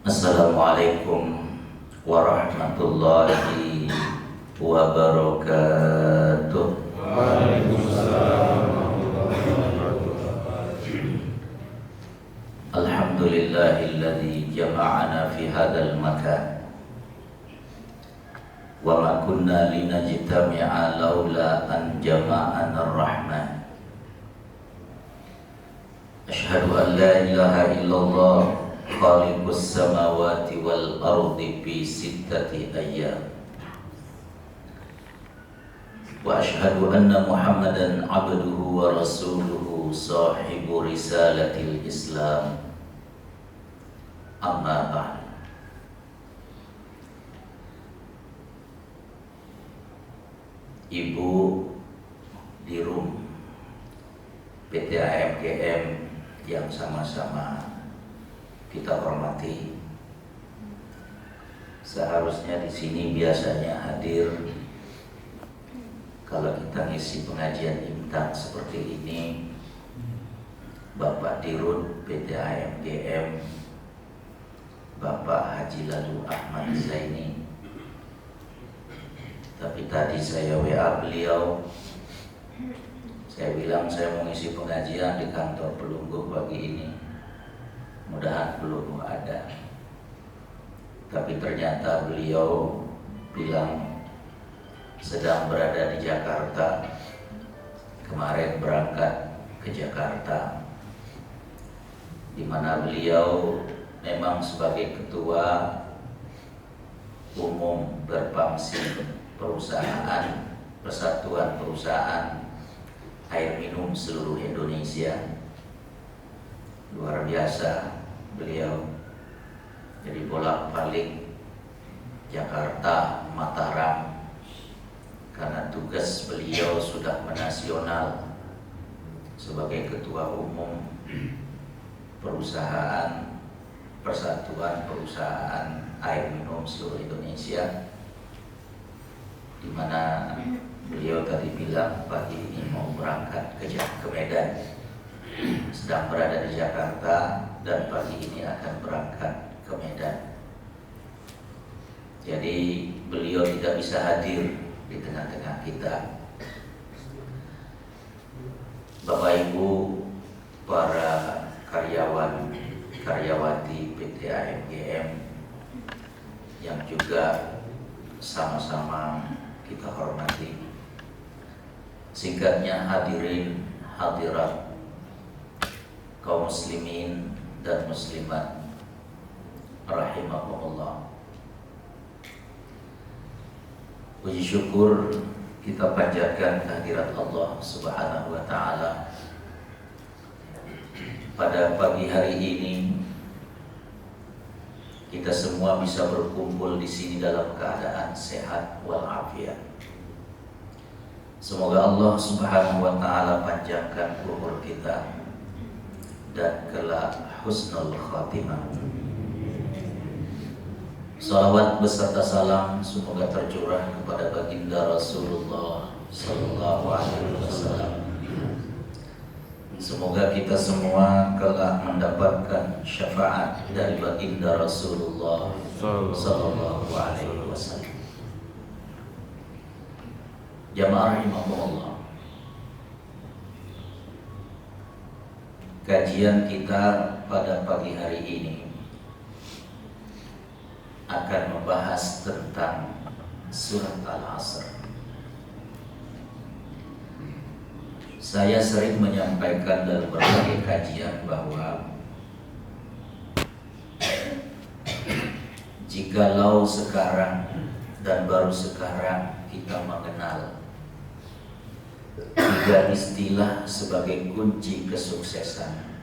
Assalamualaikum warahmatullahi wabarakatuh. Waalaikumsalam warahmatullahi wabarakatuh. Alhamdulillahilladzi jama'ana fi hadzal makan wa ma kunna linajtami'a laula an jama'ana ar-rahman. Asyhadu an la ilaha illallah khaliqus samawati wal ardi fi sittati ayyam wa asyhadu anna Muhammadan abduhu wa rasuluhu sahibu risalatil Islam. Amma ba'd. Ibu Dirum PT AMGM yang sama-sama kita hormati, seharusnya di sini biasanya hadir kalau kita ngisi pengajian imtak seperti ini Bapak Dirut PT AMGM, Bapak Haji Lalu Ahmad Zaini. Tapi tadi saya WA beliau, saya bilang saya mau ngisi pengajian di kantor Pelungguh pagi ini, mudahan belum ada. Tapi ternyata beliau bilang sedang berada di Jakarta, kemarin berangkat ke Jakarta, di mana beliau memang sebagai ketua umum Berpamsi Perusahaan Persatuan Perusahaan Air Minum Seluruh Indonesia. Luar biasa beliau, jadi bolak-balik Jakarta, Mataram, karena tugas beliau sudah menasional sebagai ketua umum perusahaan Persatuan Perusahaan Air Minum Seluruh Indonesia, di mana beliau tadi bilang pagi ini mau berangkat ke Medan, sedang berada di Jakarta dan pagi ini akan berangkat ke Medan. Jadi beliau tidak bisa hadir di tengah-tengah kita. Bapak Ibu, para karyawan karyawati PT AMGM yang juga sama-sama kita hormati, singkatnya hadirin hadirat kaum muslimin dan muslimat rahimakumullah. Puji syukur kita panjatkan kehadirat Allah Subhanahu wa taala pada pagi hari ini. Kita semua bisa berkumpul di sini dalam keadaan sehat walafiat. Semoga Allah Subhanahu wa taala panjangkan umur kita dan kelak husnul khatimah. Salawat beserta salam semoga tercurah kepada baginda Rasulullah sallallahu alaihi wasallam. Semoga kita semua kelak mendapatkan syafaat dari baginda Rasulullah sallallahu alaihi wasallam. Jamaah rahimakumullah. Kajian kita pada pagi hari ini akan membahas tentang surat Al-Asr. Saya sering menyampaikan dalam berbagai kajian bahwa jikalau sekarang dan baru sekarang kita mengenal tiga istilah sebagai kunci kesuksesan.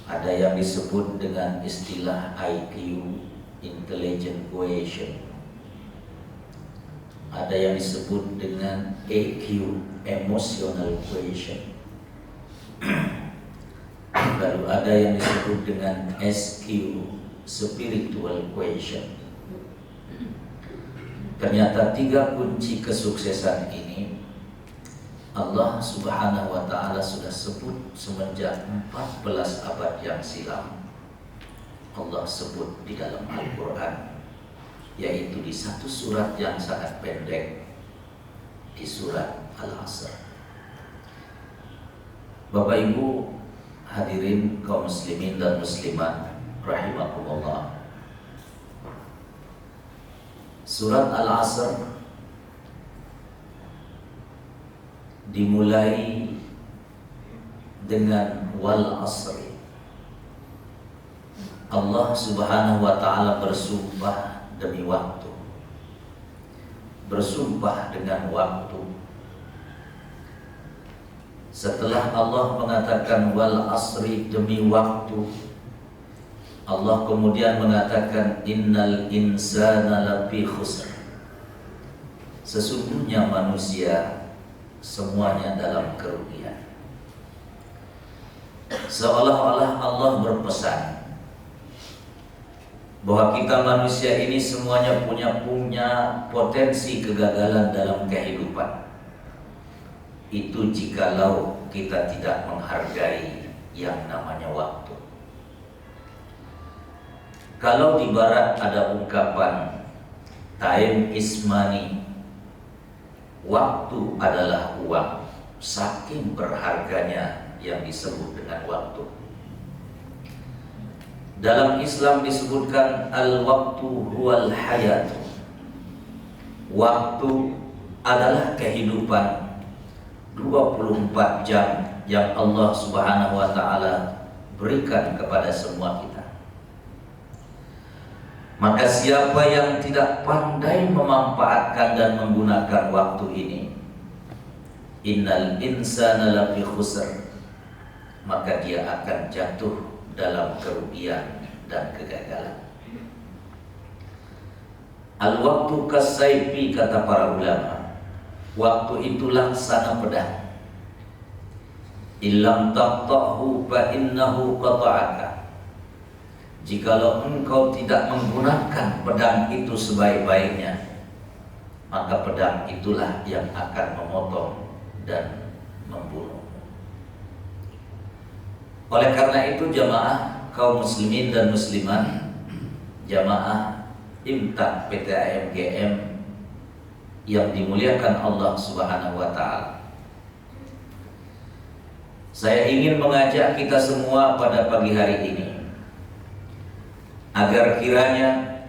Ada yang disebut dengan istilah IQ, Intelligent Quotient. Ada yang disebut dengan EQ, Emotional Quotient. Lalu ada yang disebut dengan SQ, Spiritual Quotient. Ternyata tiga kunci kesuksesan ini Allah Subhanahu wa ta'ala sudah sebut semenjak 14 abad yang silam. Allah sebut di dalam Al-Quran, yaitu di satu surat yang sangat pendek, di surat Al-Asr. Bapak Ibu hadirin kaum muslimin dan muslimat rahimakumullah, surat Al-Asr dimulai dengan wal asri. Allah Subhanahu wa ta'ala bersumpah demi waktu, bersumpah dengan waktu. Setelah Allah mengatakan wal asri, demi waktu, Allah kemudian mengatakan innal insana lafi khusr, sesungguhnya manusia semuanya dalam kerugian. Seolah-olah Allah berpesan bahwa kita manusia ini semuanya punya potensi kegagalan dalam kehidupan. Itu jikalau kita tidak menghargai yang namanya waktu. Kalau di barat ada ungkapan time is money, waktu adalah uang, saking berharganya yang disebut dengan waktu. Dalam Islam disebutkan al-waktu huwal hayatu. Waktu adalah kehidupan 24 jam yang Allah Subhanahu wa ta'ala berikan kepada semua kita. Maka siapa yang tidak pandai memanfaatkan dan menggunakan waktu ini, innal insana lafi khusr, maka dia akan jatuh dalam kerugian dan kegagalan. Al-waktu kasaifi, kata para ulama, waktu itu laksana pedang. Illam taqta'hu fa innahu qata'aka. Jikalau engkau tidak menggunakan pedang itu sebaik-baiknya, maka pedang itulah yang akan memotong dan membunuh. Oleh karena itu jamaah kaum muslimin dan muslimat, jamaah Imtak PTAMGM yang dimuliakan Allah Subhanahu wa ta'ala, saya ingin mengajak kita semua pada pagi hari ini agar kiranya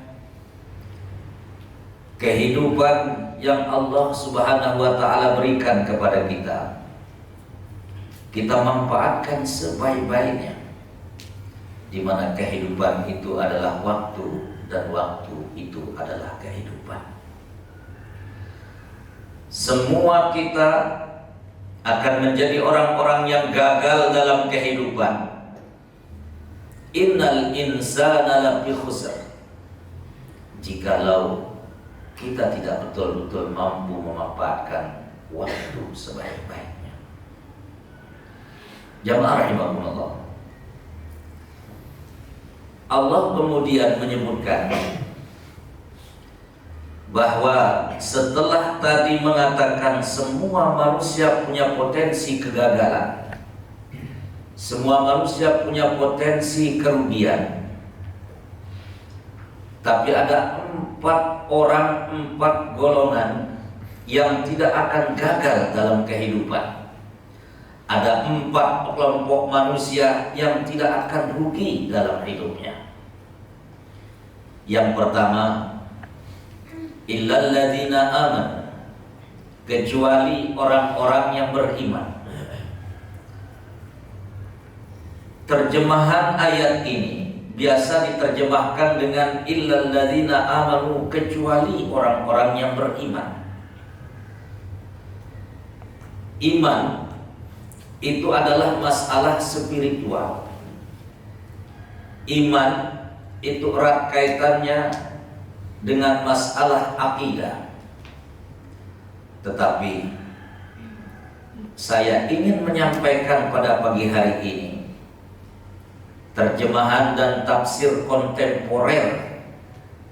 kehidupan yang Allah Subhanahu wa ta'ala berikan kepada kita manfaatkan sebaik-baiknya, di mana kehidupan itu adalah waktu dan waktu itu adalah kehidupan. Semua kita akan menjadi orang-orang yang gagal dalam kehidupan. Innal insana lafi khusr, jikalau kita tidak betul-betul mampu memanfaatkan waktu sebaik-baiknya. Jamaah rahimakumullah, Allah kemudian menyebutkan bahwa setelah tadi mengatakan semua manusia punya potensi kegagalan, semua manusia punya potensi kerugian, tapi ada 4 golongan yang tidak akan gagal dalam kehidupan. Ada 4 kelompok manusia yang tidak akan rugi dalam hidupnya. Yang pertama, illal ladzina amanu, kecuali orang-orang yang beriman. Terjemahan ayat ini biasa diterjemahkan dengan illal ladzina amanu, kecuali orang-orang yang beriman. Iman itu adalah masalah spiritual. Iman itu erat kaitannya dengan masalah akidah. Tetapi saya ingin menyampaikan pada pagi hari ini terjemahan dan tafsir kontemporer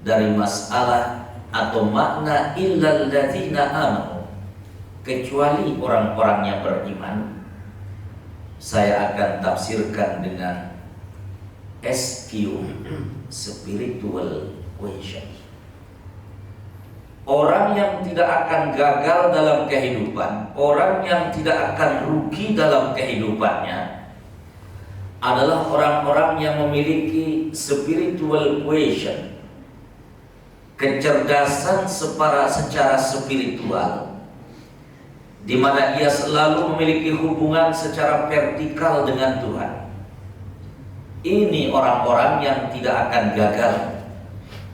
dari masalah atau makna illal ladzina amanu, kecuali orang-orang yang beriman. Saya akan tafsirkan dengan SQ, spiritual question. Orang yang tidak akan gagal dalam kehidupan, orang yang tidak akan rugi dalam kehidupannya adalah orang-orang yang memiliki spiritual question, kecerdasan secara spiritual, di mana ia selalu memiliki hubungan secara vertikal dengan Tuhan. Ini orang-orang yang tidak akan gagal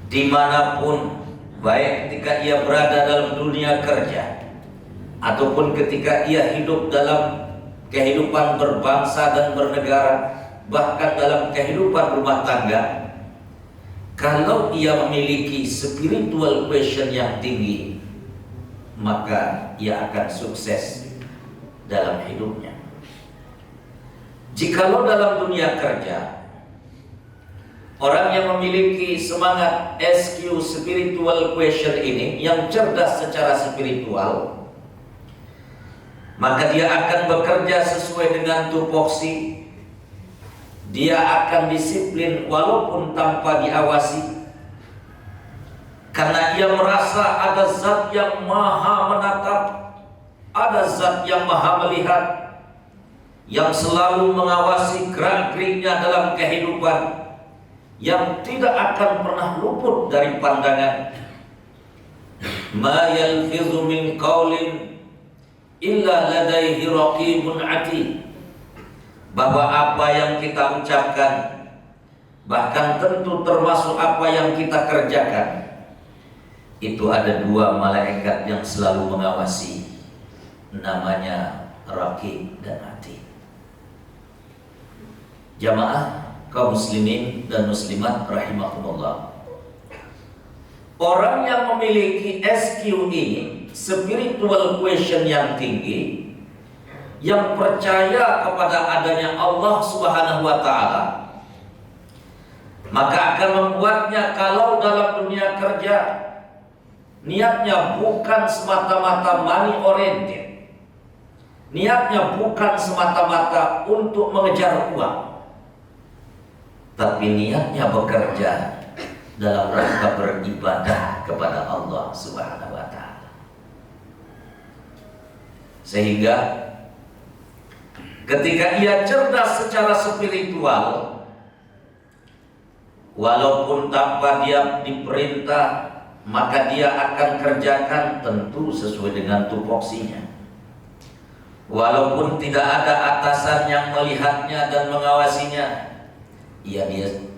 dimanapun, baik ketika ia berada dalam dunia kerja ataupun ketika ia hidup dalam kehidupan berbangsa dan bernegara, bahkan dalam kehidupan rumah tangga. Kalau ia memiliki spiritual question yang tinggi, maka ia akan sukses dalam hidupnya. Jikalau dalam dunia kerja, orang yang memiliki semangat SQ, spiritual question ini, yang cerdas secara spiritual, maka dia akan bekerja sesuai dengan tupoksi. Dia akan disiplin walaupun tanpa diawasi, karena ia merasa ada zat yang maha menatap, ada zat yang maha melihat, yang selalu mengawasi gerak-geriknya dalam kehidupan, yang tidak akan pernah luput dari pandangan. Ma yalfizu min qaulin illa ladaihi raqibun atid. Bahwa apa yang kita ucapkan, bahkan tentu termasuk apa yang kita kerjakan, itu ada dua malaikat yang selalu mengawasi, namanya Raqib dan Atid. Jamaah kaum muslimin dan muslimat rahimakumullah, orang yang memiliki SQ ini, spiritual question yang tinggi, yang percaya kepada adanya Allah Subhanahu wa ta'ala, maka akan membuatnya kalau dalam dunia kerja niatnya bukan semata-mata money oriented, niatnya bukan semata-mata untuk mengejar uang, tapi niatnya bekerja dalam rangka beribadah kepada Allah Subhanahu wa ta'ala. Sehingga ketika ia cerdas secara spiritual, walaupun tanpa dia diperintah, maka dia akan kerjakan tentu sesuai dengan tupoksinya. Walaupun tidak ada atasan yang melihatnya dan mengawasinya,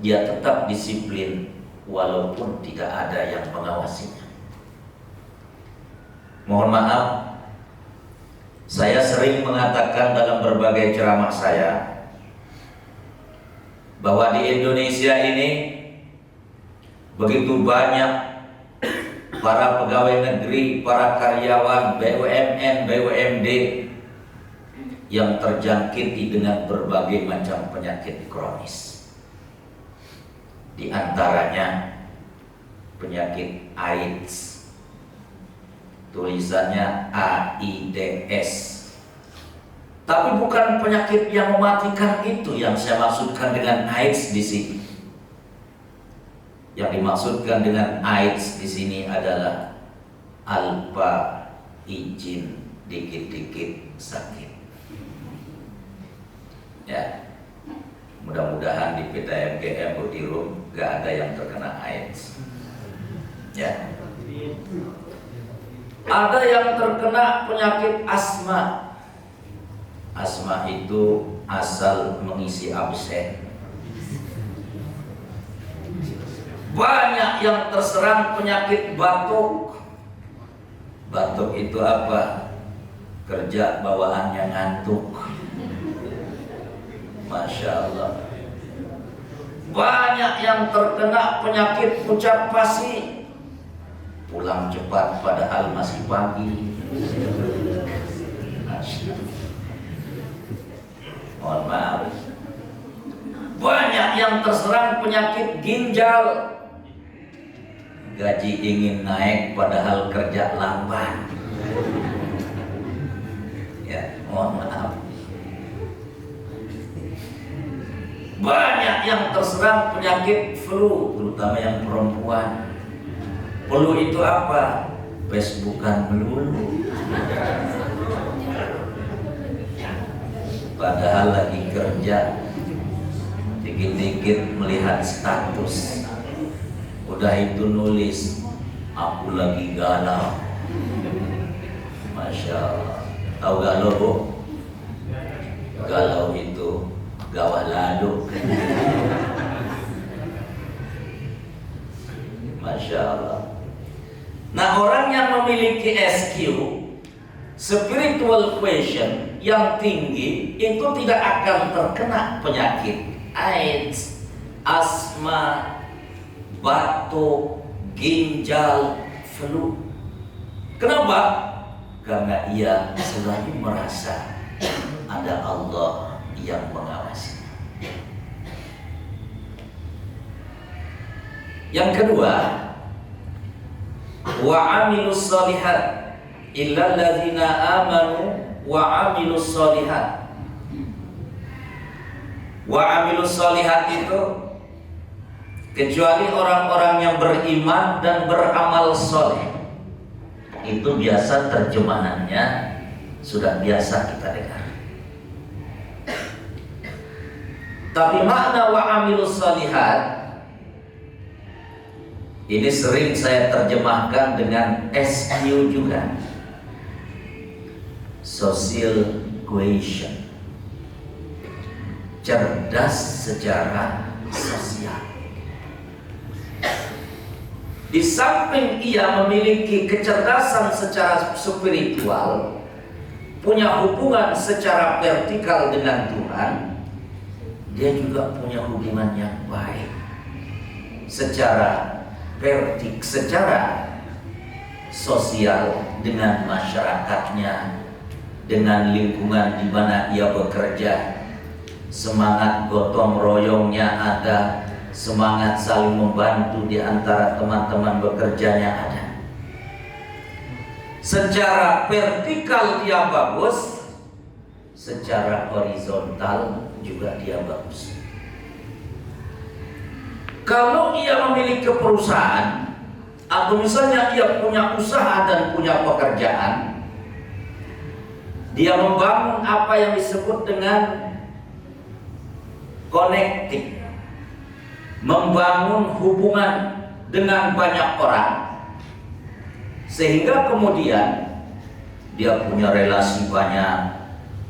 dia tetap disiplin walaupun tidak ada yang mengawasinya. Mohon maaf, saya sering mengatakan dalam berbagai ceramah saya bahwa di Indonesia ini begitu banyak para pegawai negeri, para karyawan BUMN, BUMD yang terjangkiti dengan berbagai macam penyakit kronis. Di antaranya penyakit AIDS, tulisannya AIDS. Tapi bukan penyakit yang mematikan itu yang saya maksudkan dengan AIDS di sini. Yang dimaksudkan dengan AIDS di sini adalah alpa izin dikit-dikit sakit. Ya, mudah-mudahan di PTMGM Budirum gak ada yang terkena AIDS. Ya. Ada yang terkena penyakit asma. Asma itu asal mengisi absen. Banyak yang terserang penyakit batuk. Batuk itu apa? Kerja bawaannya ngantuk. Masya Allah. Banyak yang terkena penyakit ucap pasi. Pulang cepat padahal masih pagi. Mohon maaf. Banyak yang terserang penyakit ginjal. Gaji ingin naik padahal kerja lamban. Ya, mohon maaf. Banyak yang terserang penyakit flu, terutama yang perempuan. Flu itu apa? Facebookan melulu. Padahal lagi kerja, dikit-dikit melihat status, udah itu nulis, aku lagi galau. Masya Allah. Tahu galau, Bu? Galau itu gawah laduk. Masya Allah. Nah, orang yang memiliki SQ, spiritual quotient yang tinggi, itu tidak akan terkena penyakit AIDS, asma, batuk, ginjal, flu. Kenapa? Karena ia selalu merasa ada Allah yang mengawasi. Yang kedua, wa amilus shalihat illal ladzina amanu wa amilus shalihat. Wa amilus shalihat itu kecuali orang-orang yang beriman dan beramal soleh. Itu biasa terjemahannya sudah biasa kita dengar. Tapi makna wa amilus shalihat ini sering saya terjemahkan dengan SQ juga, social quotient, cerdas secara sosial. Di samping ia memiliki kecerdasan secara spiritual, punya hubungan secara vertikal dengan Tuhan, dia juga punya hubungan yang baik secara sosial dengan masyarakatnya, dengan lingkungan di mana ia bekerja. Semangat gotong royongnya ada, semangat saling membantu di antara teman-teman bekerjanya ada. Secara vertikal dia bagus, secara horizontal juga dia bagus. Kalau ia memiliki perusahaan, atau misalnya ia punya usaha dan punya pekerjaan, dia membangun apa yang disebut dengan connecting, membangun hubungan dengan banyak orang, sehingga kemudian dia punya relasi banyak,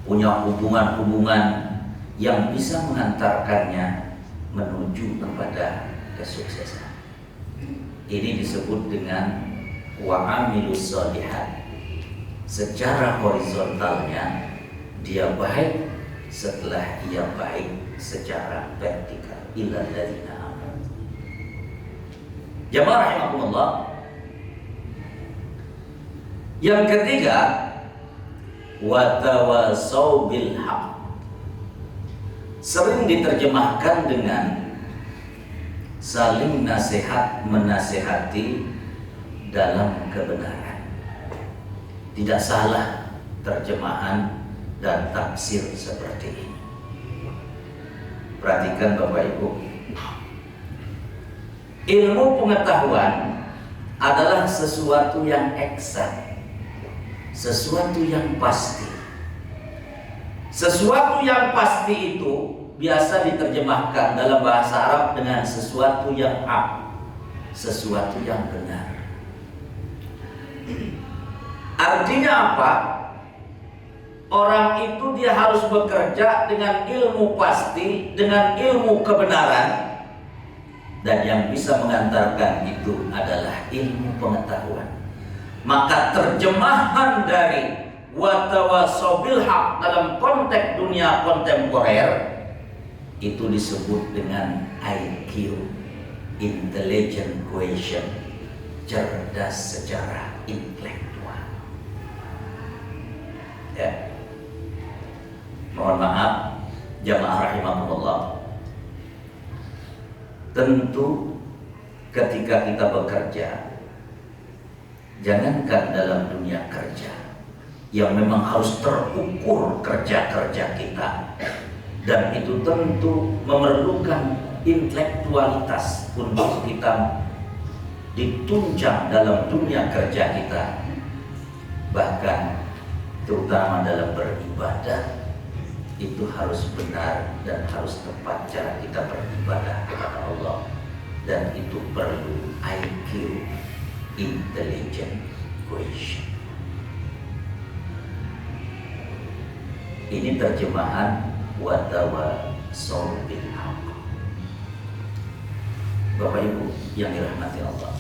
punya hubungan-hubungan yang bisa mengantarkannya menuju kepada kesuksesan. Ini disebut dengan wa amilus shalihat. Secara horizontalnya dia baik, setelah ia baik secara vertikal. Illal ladzina amanu. Jamaah rahimakumullah. Yang ketiga, wa tawasau bil haq. Sering diterjemahkan dengan saling nasihat menasehati dalam kebenaran. Tidak salah terjemahan dan tafsir seperti ini. Perhatikan Bapak Ibu, ilmu pengetahuan adalah sesuatu yang eksak, sesuatu yang pasti. Sesuatu yang pasti itu biasa diterjemahkan dalam bahasa Arab dengan sesuatu yang hak, sesuatu yang benar. Artinya apa? Orang itu dia harus bekerja dengan ilmu pasti, dengan ilmu kebenaran, dan yang bisa mengantarkan itu adalah ilmu pengetahuan. Maka terjemahan dari wa tawasau bil haq dalam konteks dunia kontemporer itu disebut dengan IQ, intelligent quotient, cerdas secara intelektual. Ya. Mohon maaf jamaah rahimakumullah. Tentu ketika kita bekerja, jangankan dalam dunia kerja yang memang harus terukur kerja-kerja kita, Dan itu tentu memerlukan intelektualitas untuk kita ditunjang dalam dunia kerja kita, bahkan terutama dalam beribadah itu harus benar dan harus tepat cara kita beribadah kepada Allah, dan itu perlu IQ, intelligent question. Ini terjemahan watawasau bil haqq. Bapak Ibu yang dirahmati Allah.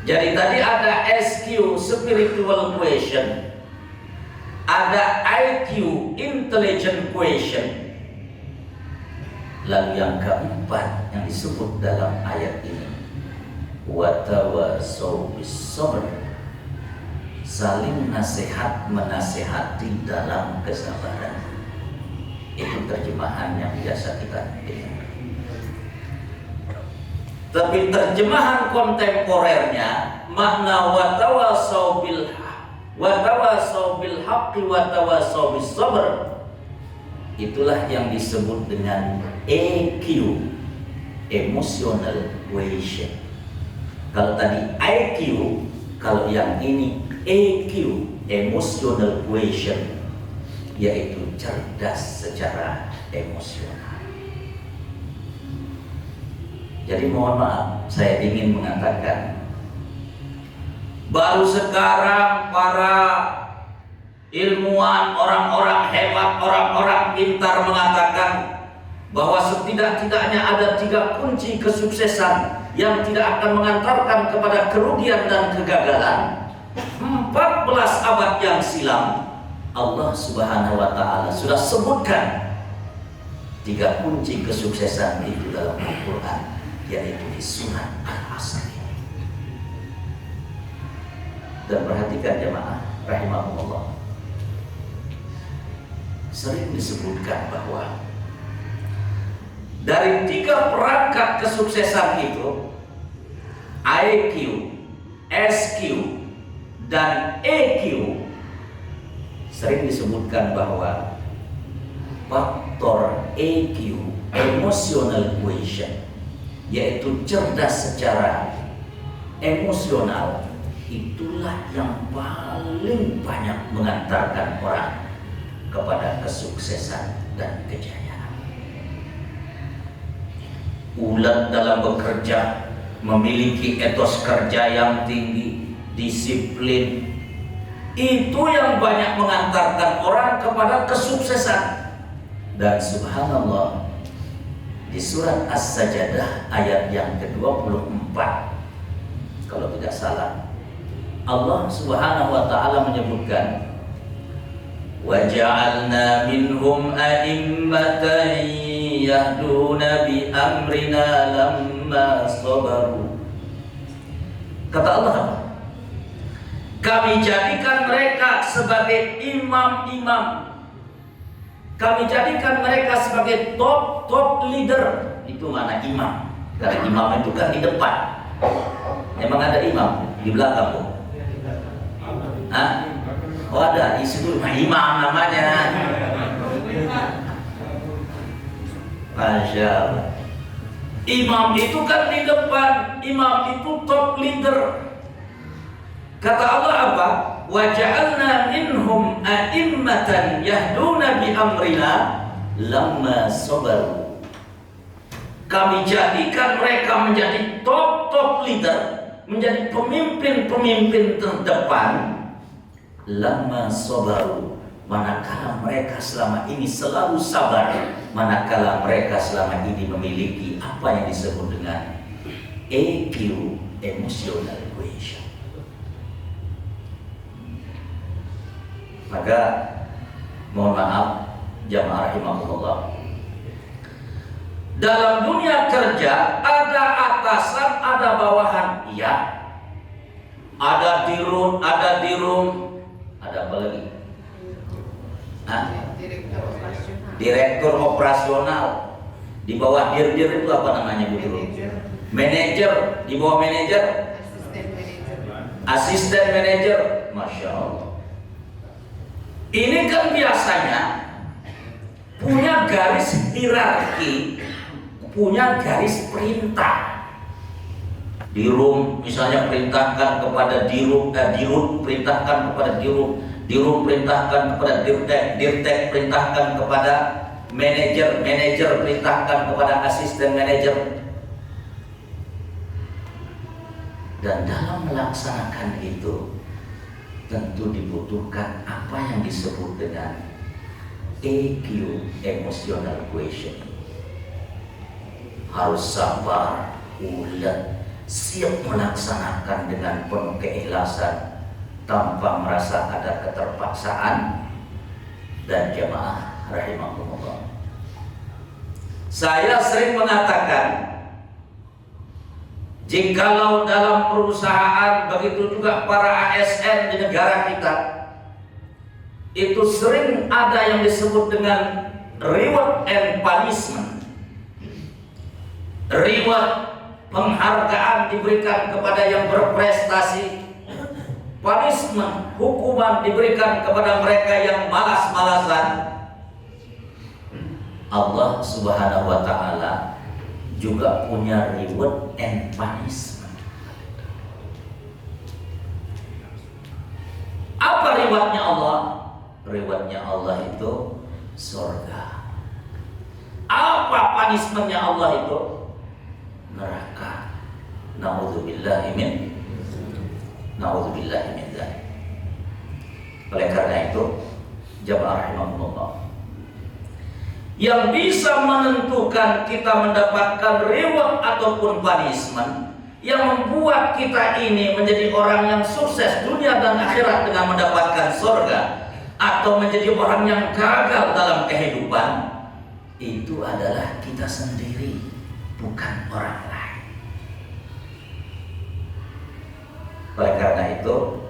Jadi tadi ada SQ, spiritual question, ada IQ, intelligent question. Lalu yang keempat yang disebut dalam ayat ini, watawasau bis sabr, saling nasihat menasihati dalam kesabaran. Itu terjemahan yang biasa kita dengar. Tapi terjemahan kontemporernya, makna watawasau bil haqqi watawasau bis sabr, itulah yang disebut dengan EQ, emotional quotient. Kalau tadi IQ, kalau yang ini EQ, emotional quotient, yaitu cerdas secara emosional. Jadi mohon maaf, saya ingin mengatakan, baru sekarang para ilmuwan, orang-orang hebat, orang-orang pintar mengatakan bahwa setidak-tidaknya ada 3 kunci kesuksesan yang tidak akan mengantarkan kepada kerugian dan kegagalan. 14 abad yang silam Allah Subhanahu wa Ta'ala sudah sebutkan 3 kunci kesuksesan itu dalam Al-Quran, yaitu di surat Al-Asr. Dan perhatikan jemaah rahimahumullah, sering disebutkan bahwa dari 3 perangkat kesuksesan itu, IQ, SQ, dan EQ, sering disebutkan bahwa faktor EQ, emotional quotient, yaitu cerdas secara emosional, itulah yang paling banyak mengantarkan orang kepada kesuksesan dan kejayaan. Ulet dalam bekerja, memiliki etos kerja yang tinggi, disiplin, itu yang banyak mengantarkan orang kepada kesuksesan. Dan subhanallah, di surat As-Sajdah ayat yang ke-24, kalau tidak salah, Allah Subhanahu wa Ta'ala menyebutkan, وَجَعَلْنَا مِنْهُمْ أَئِمَّةً يَهْدُونَ بِأَمْرِنَا لَمَّا صَبَرُوا. Kata Allah, kami jadikan mereka sebagai imam-imam, kami jadikan mereka sebagai top leader. Itu mana imam? Karena imam itu kan di depan. Emang ada imam di belakang, Bu? Hah? Oh ada, di situ imam namanya. Masya Allah. Imam itu kan di depan, imam itu top leader. Kata Allah apa? Wa ja'alna minhum a'immatan yahduna bi amrina lamma sabaru. Kami jadikan mereka menjadi top leader, menjadi pemimpin terdepan. Lamma sabaru, manakala mereka selama ini selalu sabar, manakala mereka selama ini memiliki apa yang disebut dengan EQ, emotional quotient. Maka mohon maaf jamaah rahimahullah, dalam dunia kerja ada atasan, ada bawahan, iya. Ada dirun, ada ada apa lagi? Direktur operasional. Di bawah dir itu apa namanya, Bu? Manajer. Di bawah manajer, asisten manajer. Masya Allah. Ini kan biasanya garis hierarki, punya garis perintah. Dirut misalnya perintahkan kepada dirut perintahkan kepada dirut perintahkan kepada dirtek perintahkan kepada manajer perintahkan kepada asisten manajer. Dan dalam melaksanakan itu tentu dibutuhkan apa yang disebut dengan EQ, emotional questioning. Harus sabar, ulet, siap melaksanakan dengan penuh keikhlasan tanpa merasa ada keterpaksaan. Dan jemaah rahimakumullah, saya sering mengatakan, jikalau dalam perusahaan, begitu juga para ASN di negara kita, itu sering ada yang disebut dengan reward and punishment. Reward, penghargaan diberikan kepada yang berprestasi. Punishment, hukuman diberikan kepada mereka yang malas-malasan. Allah Subhanahu wa ta'ala juga punya reward and punishment. Apa rewardnya Allah? Rewardnya Allah itu surga. Apa punishmentnya Allah itu? Neraka. Na'udzubillahi min dzalik. Oleh karena itu, jamaah rahimahumullah, yang bisa menentukan kita mendapatkan reward ataupun punishment, yang membuat kita ini menjadi orang yang sukses dunia dan akhirat dengan mendapatkan surga, atau menjadi orang yang gagal dalam kehidupan, itu adalah kita sendiri, bukan orang lain. Oleh karena itu,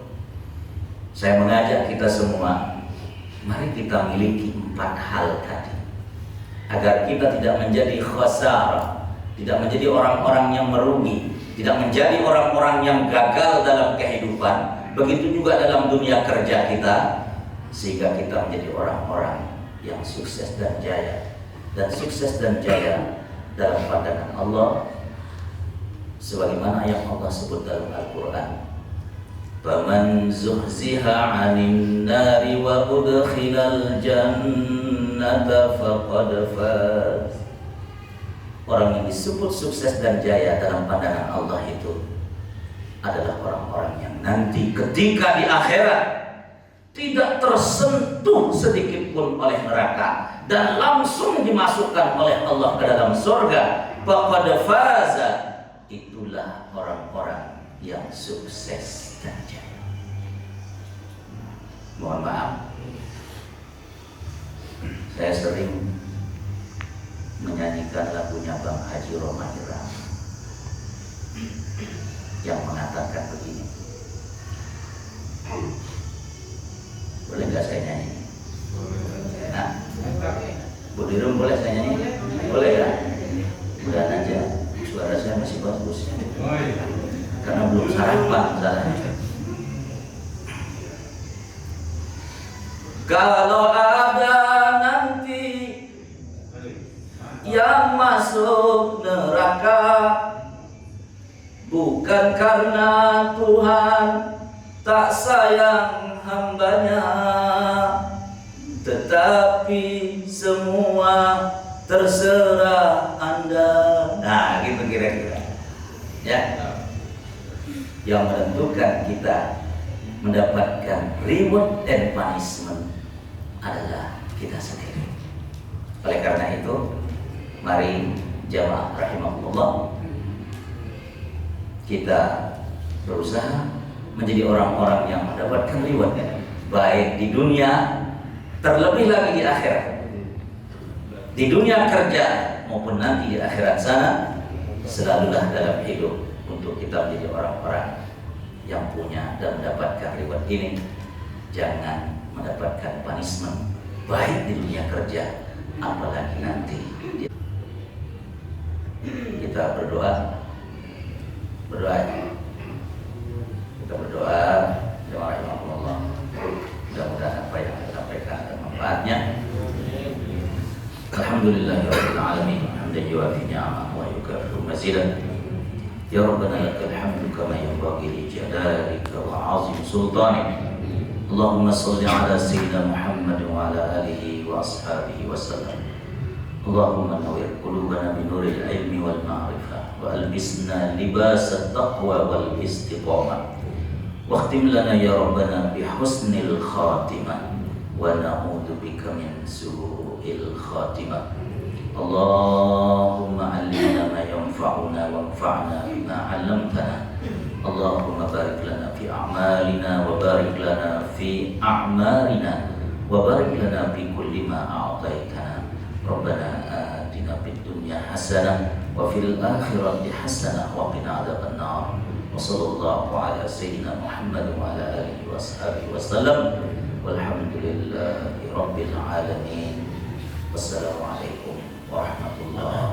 saya mengajak kita semua, mari kita miliki 4 hal tadi, agar kita tidak menjadi khasarah, tidak menjadi orang-orang yang merugi, tidak menjadi orang-orang yang gagal dalam kehidupan, begitu juga dalam dunia kerja kita, sehingga kita menjadi orang-orang yang sukses dan jaya. Dan sukses dan jaya dalam pandangan Allah, sebagaimana yang Allah sebut dalam Al-Quran, "Faman zuhziha 'anil nari wa udkhilal jannata faqad faz." Orang yang disebut sukses dan jaya dalam pandangan Allah itu adalah orang-orang yang nanti ketika di akhirat tidak tersentuh sedikit pun oleh neraka dan langsung dimasukkan oleh Allah ke dalam surga. Faqad faza, itulah orang-orang yang sukses dan jaya. Mohon maaf, saya sering menyanyikan lagunya Bang Haji Roma Irama yang mengatakan begini. Boleh nggak saya nyanyi? Nah, Bu Dirun boleh saya nyanyi? Boleh ya? Mudah aja, suara saya masih bagus. Karena belum sarapan misalnya. Kalau ada nanti yang masuk neraka, bukan karena Tuhan tak sayang hambanya, tetapi semua terserah Anda. Nah, gitu kira-kira. Ya. Yang menentukan kita mendapatkan reward and punishment adalah kita sendiri. Oleh karena itu, mari jamaah rahimahullah, kita berusaha menjadi orang-orang yang mendapatkan rewardnya, baik di dunia, terlebih lagi di akhirat. Di dunia kerja maupun nanti di akhirat sana, selalulah dalam hidup untuk kita menjadi orang-orang yang punya dan mendapatkan reward ini. Jangan mendapatkan punishment baik di dunia kerja, apalagi nanti. Kita berdoa. Kita berdoa, Bismillahirrahmanirrahim. Mudah-mudahan apa yang kita sampaikan ada manfaatnya. Alhamdulillah. Alhamdulillahi rabbil alamin hamdan yuwafi ni'amahu wa yukafi'u mazidah. Ya Rabbana lakal hamdu kama yanbaghi li jalalika wa 'azimi sultanik. Allahumma salli ala sayyidina Muhammad wa ala alihi wa ashabihi wa sallam. Allahumma nawwir qulubana bi nuril ilmi wal ma'rifah wa albisna libas at-taqwa wal istiqamah. Wakhtim lana ya Rabbana bi husnil khatimah wa na'udzu bika min su'il khatimah. Allahumma 'allimna ma yanfa'una wanfa'na bima 'allamtana. Allahumma barik lana fi a'malina wa barik lana fi a'marina wa barik lana fi kulli ma a'taitana. Rabbana atina fid dunya hasanah wa fil akhirati hasanah wa qina adzaban nar. Wa sallallahu ala sayyidina Muhammad wa ala alihi wa sahbihi wa sallam. Walhamdulillahi rabbil alamin. Wassalamualaikum warahmatullahi